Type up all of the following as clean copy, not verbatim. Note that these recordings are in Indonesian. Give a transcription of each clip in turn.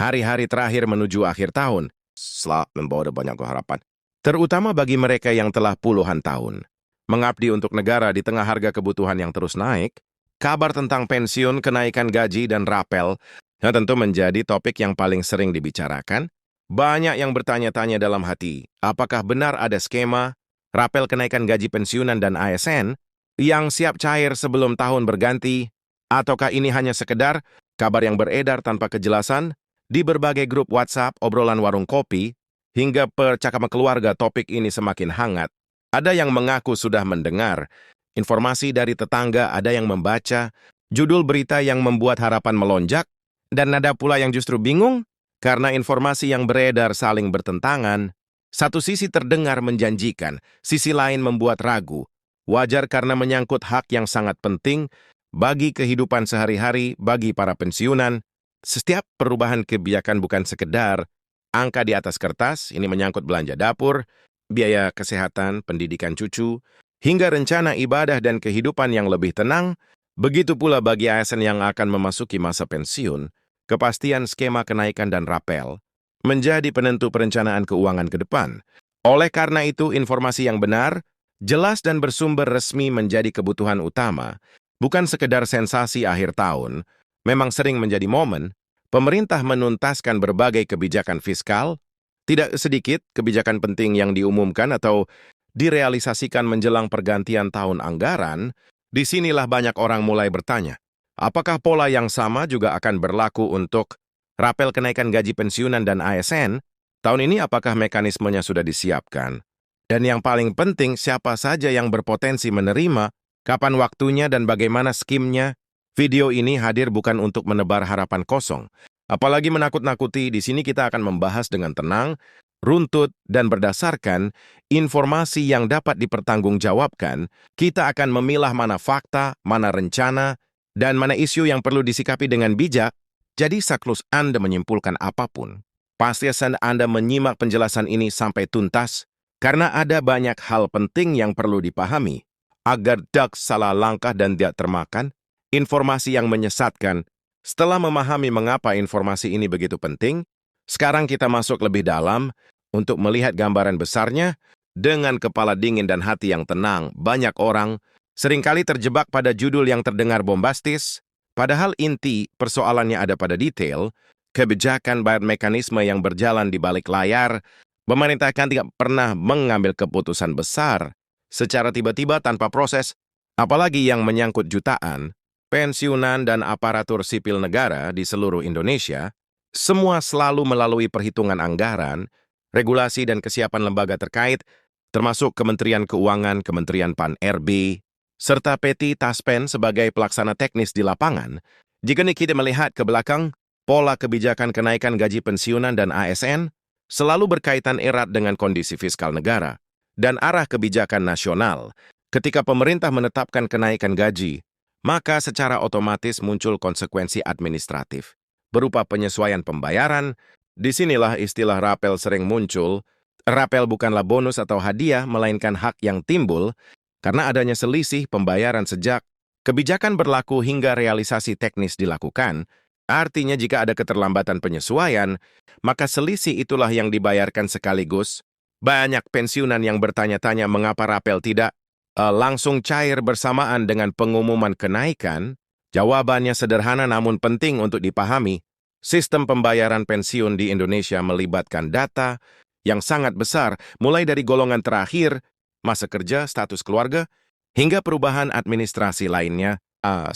hari-hari terakhir menuju akhir tahun setelah membawa banyak harapan, terutama bagi mereka yang telah puluhan tahun mengabdi untuk negara di tengah harga kebutuhan yang terus naik. Kabar tentang pensiun, kenaikan gaji, dan rapel tentu menjadi topik yang paling sering dibicarakan. Banyak yang bertanya-tanya dalam hati, apakah benar ada skema rapel kenaikan gaji pensiunan dan ASN yang siap cair sebelum tahun berganti, ataukah ini hanya sekedar kabar yang beredar tanpa kejelasan di berbagai grup WhatsApp, obrolan warung kopi, hingga percakapan keluarga. Topik ini semakin hangat. Ada yang mengaku sudah mendengar informasi dari tetangga, ada yang membaca judul berita yang membuat harapan melonjak, dan ada pula yang justru bingung karena informasi yang beredar saling bertentangan. Satu sisi terdengar menjanjikan, sisi lain membuat ragu. Wajar karena menyangkut hak yang sangat penting bagi kehidupan sehari-hari, bagi para pensiunan. Setiap perubahan kebijakan bukan sekedar angka di atas kertas, ini menyangkut belanja dapur, biaya kesehatan, pendidikan cucu, hingga rencana ibadah dan kehidupan yang lebih tenang. Begitu pula bagi ASN yang akan memasuki masa pensiun, kepastian skema kenaikan dan rapel menjadi penentu perencanaan keuangan ke depan. Oleh karena itu, informasi yang benar, jelas dan bersumber resmi menjadi kebutuhan utama. Bukan sekedar sensasi akhir tahun, memang sering menjadi momen pemerintah menuntaskan berbagai kebijakan fiskal. Tidak sedikit kebijakan penting yang diumumkan atau direalisasikan menjelang pergantian tahun anggaran. Disinilah banyak orang mulai bertanya, apakah pola yang sama juga akan berlaku untuk rapel kenaikan gaji pensiunan dan ASN? Tahun ini apakah mekanismenya sudah disiapkan? Dan yang paling penting, siapa saja yang berpotensi menerima, kapan waktunya, dan bagaimana skimnya? Video ini hadir bukan untuk menebar harapan kosong, apalagi menakut-nakuti. Di sini kita akan membahas dengan tenang, runtut, dan berdasarkan informasi yang dapat dipertanggungjawabkan. Kita akan memilah mana fakta, mana rencana, dan mana isu yang perlu disikapi dengan bijak. Jadi saklus Anda menyimpulkan apapun, pastikan Anda menyimak penjelasan ini sampai tuntas, karena ada banyak hal penting yang perlu dipahami, agar tidak salah langkah dan tidak termakan informasi yang menyesatkan. Setelah memahami mengapa informasi ini begitu penting, sekarang kita masuk lebih dalam untuk melihat gambaran besarnya dengan kepala dingin dan hati yang tenang. Banyak orang seringkali terjebak pada judul yang terdengar bombastis, padahal inti persoalannya ada pada detail, kebijakan bayar mekanisme yang berjalan di balik layar. Pemerintah kan tidak pernah mengambil keputusan besar secara tiba-tiba tanpa proses, apalagi yang menyangkut jutaan pensiunan dan aparatur sipil negara di seluruh Indonesia. Semua selalu melalui perhitungan anggaran, regulasi, dan kesiapan lembaga terkait, termasuk Kementerian Keuangan, Kementerian Pan-RB, serta PT Taspen sebagai pelaksana teknis di lapangan. Jika kita melihat ke belakang, pola kebijakan kenaikan gaji pensiunan dan ASN selalu berkaitan erat dengan kondisi fiskal negara dan arah kebijakan nasional. Ketika pemerintah menetapkan kenaikan gaji, maka secara otomatis muncul konsekuensi administratif berupa penyesuaian pembayaran. Disinilah istilah rapel sering muncul. Rapel bukanlah bonus atau hadiah, melainkan hak yang timbul karena adanya selisih pembayaran sejak kebijakan berlaku hingga realisasi teknis dilakukan. Artinya jika ada keterlambatan penyesuaian, maka selisih itulah yang dibayarkan sekaligus. Banyak pensiunan yang bertanya-tanya mengapa rapel tidak langsung cair bersamaan dengan pengumuman kenaikan. Jawabannya sederhana namun penting untuk dipahami. Sistem pembayaran pensiun di Indonesia melibatkan data yang sangat besar, mulai dari golongan terakhir, masa kerja, status keluarga, hingga perubahan administrasi lainnya.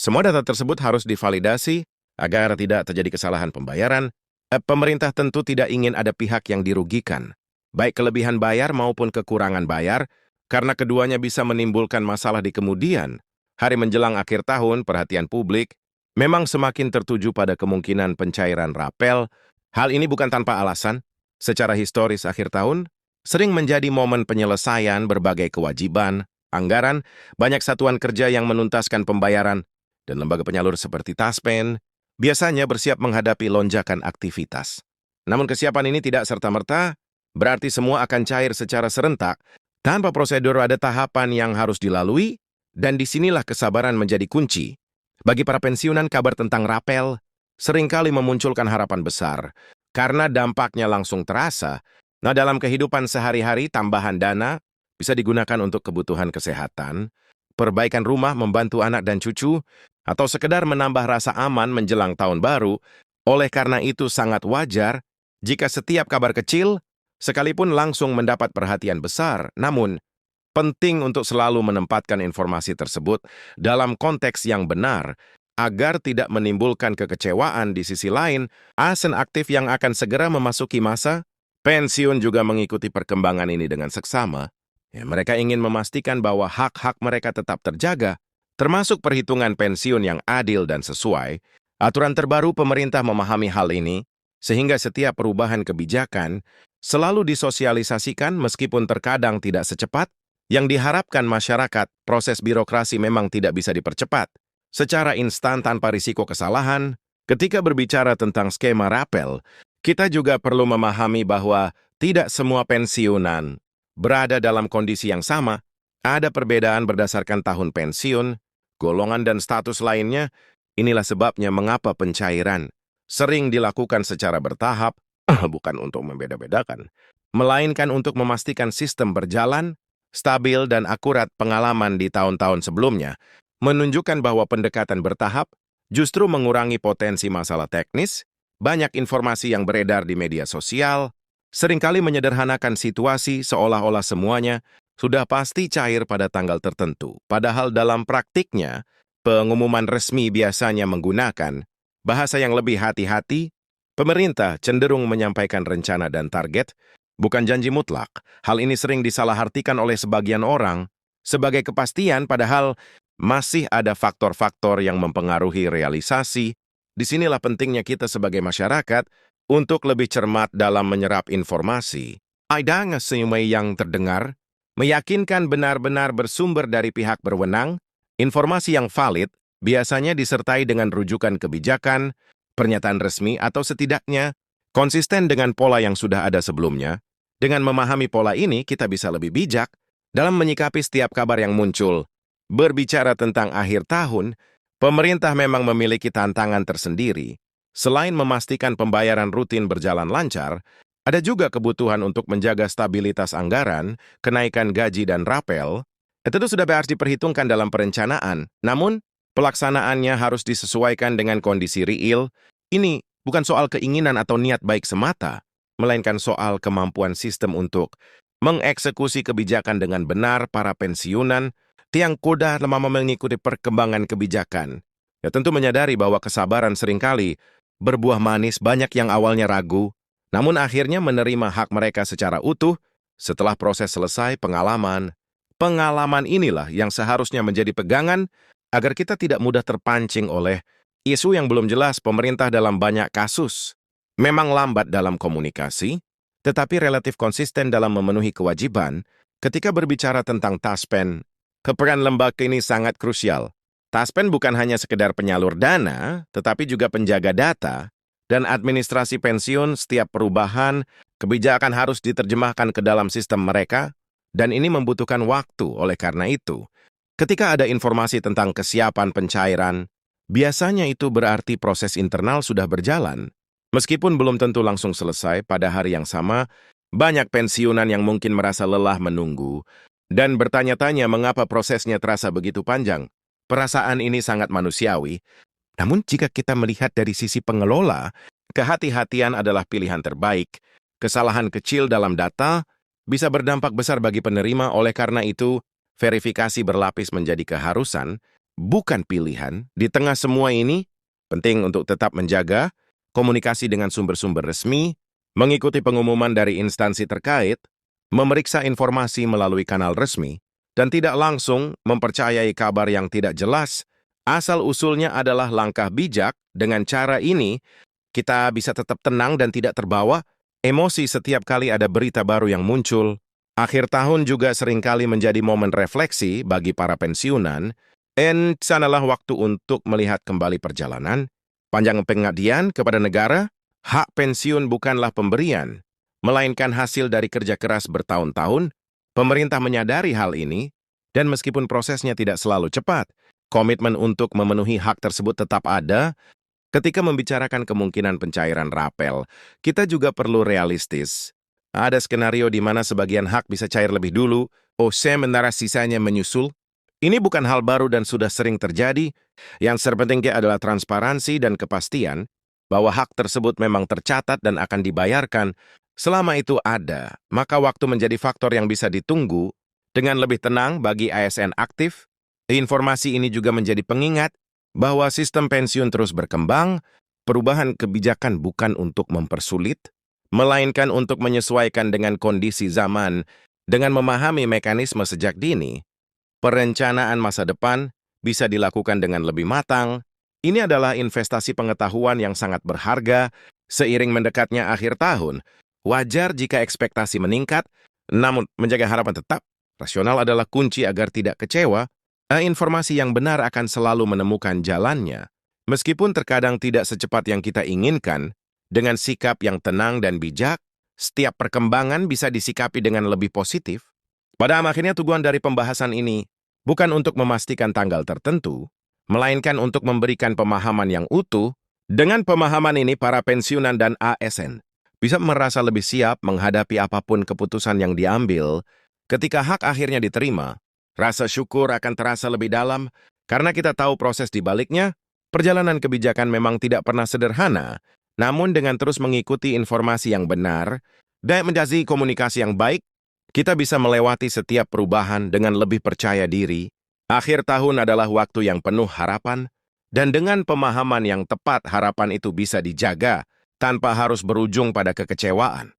Semua data tersebut harus divalidasi agar tidak terjadi kesalahan pembayaran. Pemerintah tentu tidak ingin ada pihak yang dirugikan, baik kelebihan bayar maupun kekurangan bayar, karena keduanya bisa menimbulkan masalah di kemudian hari. Menjelang akhir tahun, perhatian publik memang semakin tertuju pada kemungkinan pencairan rapel. Hal ini bukan tanpa alasan. Secara historis, akhir tahun sering menjadi momen penyelesaian berbagai kewajiban, anggaran. Banyak satuan kerja yang menuntaskan pembayaran, dan lembaga penyalur seperti Taspen biasanya bersiap menghadapi lonjakan aktivitas. Namun kesiapan ini tidak serta-merta berarti semua akan cair secara serentak. Tanpa prosedur, ada tahapan yang harus dilalui, dan disinilah kesabaran menjadi kunci. Bagi para pensiunan, kabar tentang rapel seringkali memunculkan harapan besar. karena dampaknya langsung terasa. Nah, dalam kehidupan sehari-hari, tambahan dana bisa digunakan untuk kebutuhan kesehatan, perbaikan rumah, membantu anak dan cucu, atau sekedar menambah rasa aman menjelang tahun baru. Oleh karena itu sangat wajar jika setiap kabar kecil sekalipun langsung mendapat perhatian besar. Namun, penting untuk selalu menempatkan informasi tersebut dalam konteks yang benar agar tidak menimbulkan kekecewaan. Di sisi lain, ASN aktif yang akan segera memasuki masa pensiun juga mengikuti perkembangan ini dengan seksama. Ya, mereka ingin memastikan bahwa hak-hak mereka tetap terjaga, termasuk perhitungan pensiun yang adil dan sesuai. Aturan terbaru pemerintah memahami hal ini, sehingga setiap perubahan kebijakan selalu disosialisasikan meskipun terkadang tidak secepat yang diharapkan masyarakat. Proses birokrasi memang tidak bisa dipercepat secara instan tanpa risiko kesalahan. Ketika berbicara tentang skema rapel, kita juga perlu memahami bahwa tidak semua pensiunan berada dalam kondisi yang sama. Ada perbedaan berdasarkan tahun pensiun, golongan dan status lainnya. Inilah sebabnya mengapa pencairan sering dilakukan secara bertahap, bukan untuk membeda-bedakan, melainkan untuk memastikan sistem berjalan, stabil dan akurat. Pengalaman di tahun-tahun sebelumnya menunjukkan bahwa pendekatan bertahap justru mengurangi potensi masalah teknis. Banyak informasi yang beredar di media sosial seringkali menyederhanakan situasi seolah-olah semuanya sudah pasti cair pada tanggal tertentu. Padahal dalam praktiknya, pengumuman resmi biasanya menggunakan bahasa yang lebih hati-hati. Pemerintah cenderung menyampaikan rencana dan target, bukan janji mutlak. Hal ini sering disalahartikan oleh sebagian orang sebagai kepastian, padahal masih ada faktor-faktor yang mempengaruhi realisasi. Disinilah pentingnya kita sebagai masyarakat untuk lebih cermat dalam menyerap informasi. Ada ngesemai yang terdengar, meyakinkan benar-benar bersumber dari pihak berwenang. Informasi yang valid biasanya disertai dengan rujukan kebijakan, pernyataan resmi, atau setidaknya konsisten dengan pola yang sudah ada sebelumnya. Dengan memahami pola ini, kita bisa lebih bijak dalam menyikapi setiap kabar yang muncul. Berbicara tentang akhir tahun, pemerintah memang memiliki tantangan tersendiri. Selain memastikan pembayaran rutin berjalan lancar, ada juga kebutuhan untuk menjaga stabilitas anggaran, kenaikan gaji dan rapel. Itu sudah harus diperhitungkan dalam perencanaan. Namun, pelaksanaannya harus disesuaikan dengan kondisi real. Ini bukan soal keinginan atau niat baik semata, melainkan soal kemampuan sistem untuk mengeksekusi kebijakan dengan benar. Para pensiunan tiang kuda lemah mengikuti perkembangan kebijakan. Ya, tentu menyadari bahwa kesabaran seringkali berbuah manis. Banyak yang awalnya ragu, namun akhirnya menerima hak mereka secara utuh setelah proses selesai. Pengalaman inilah yang seharusnya menjadi pegangan agar kita tidak mudah terpancing oleh isu yang belum jelas. Pemerintah dalam banyak kasus memang lambat dalam komunikasi, tetapi relatif konsisten dalam memenuhi kewajiban. Ketika berbicara tentang Taspen, peran lembaga ini sangat krusial. Taspen bukan hanya sekedar penyalur dana, tetapi juga penjaga data dan administrasi pensiun. Setiap perubahan kebijakan harus diterjemahkan ke dalam sistem mereka, dan ini membutuhkan waktu. Oleh karena itu, ketika ada informasi tentang kesiapan pencairan, biasanya itu berarti proses internal sudah berjalan. Meskipun belum tentu langsung selesai pada hari yang sama, banyak pensiunan yang mungkin merasa lelah menunggu dan bertanya-tanya mengapa prosesnya terasa begitu panjang. Perasaan ini sangat manusiawi. Namun jika kita melihat dari sisi pengelola, kehati-hatian adalah pilihan terbaik. Kesalahan kecil dalam data bisa berdampak besar bagi penerima. Oleh karena itu, verifikasi berlapis menjadi keharusan, bukan pilihan. Di tengah semua ini, penting untuk tetap menjaga komunikasi dengan sumber-sumber resmi, mengikuti pengumuman dari instansi terkait, memeriksa informasi melalui kanal resmi, dan tidak langsung mempercayai kabar yang tidak jelas. Asal-usulnya adalah langkah bijak. Dengan cara ini, kita bisa tetap tenang dan tidak terbawa emosi setiap kali ada berita baru yang muncul. Akhir tahun juga seringkali menjadi momen refleksi bagi para pensiunan, dan sanalah waktu untuk melihat kembali perjalanan panjang pengabdian kepada negara. Hak pensiun bukanlah pemberian, melainkan hasil dari kerja keras bertahun-tahun. Pemerintah menyadari hal ini, dan meskipun prosesnya tidak selalu cepat, komitmen untuk memenuhi hak tersebut tetap ada. Ketika membicarakan kemungkinan pencairan rapel, kita juga perlu realistis. Ada skenario di mana sebagian hak bisa cair lebih dulu, sementara sisanya menyusul. Ini bukan hal baru dan sudah sering terjadi. Yang terpenting adalah transparansi dan kepastian bahwa hak tersebut memang tercatat dan akan dibayarkan. Selama itu ada, maka waktu menjadi faktor yang bisa ditunggu. Dengan lebih tenang bagi ASN aktif, informasi ini juga menjadi pengingat bahwa sistem pensiun terus berkembang. Perubahan kebijakan bukan untuk mempersulit, melainkan untuk menyesuaikan dengan kondisi zaman. Dengan memahami mekanisme sejak dini, perencanaan masa depan bisa dilakukan dengan lebih matang. Ini adalah investasi pengetahuan yang sangat berharga. Seiring mendekatnya akhir tahun, wajar jika ekspektasi meningkat, namun menjaga harapan tetap rasional adalah kunci agar tidak kecewa. Informasi yang benar akan selalu menemukan jalannya. Meskipun terkadang tidak secepat yang kita inginkan, dengan sikap yang tenang dan bijak, setiap perkembangan bisa disikapi dengan lebih positif. Pada akhirnya tujuan dari pembahasan ini bukan untuk memastikan tanggal tertentu, melainkan untuk memberikan pemahaman yang utuh. Dengan pemahaman ini, para pensiunan dan ASN bisa merasa lebih siap menghadapi apapun keputusan yang diambil. Ketika hak akhirnya diterima, rasa syukur akan terasa lebih dalam karena kita tahu proses di baliknya. Perjalanan kebijakan memang tidak pernah sederhana, namun dengan terus mengikuti informasi yang benar dan menjadi komunikasi yang baik, kita bisa melewati setiap perubahan dengan lebih percaya diri. Akhir tahun adalah waktu yang penuh harapan, dan dengan pemahaman yang tepat harapan itu bisa dijaga tanpa harus berujung pada kekecewaan.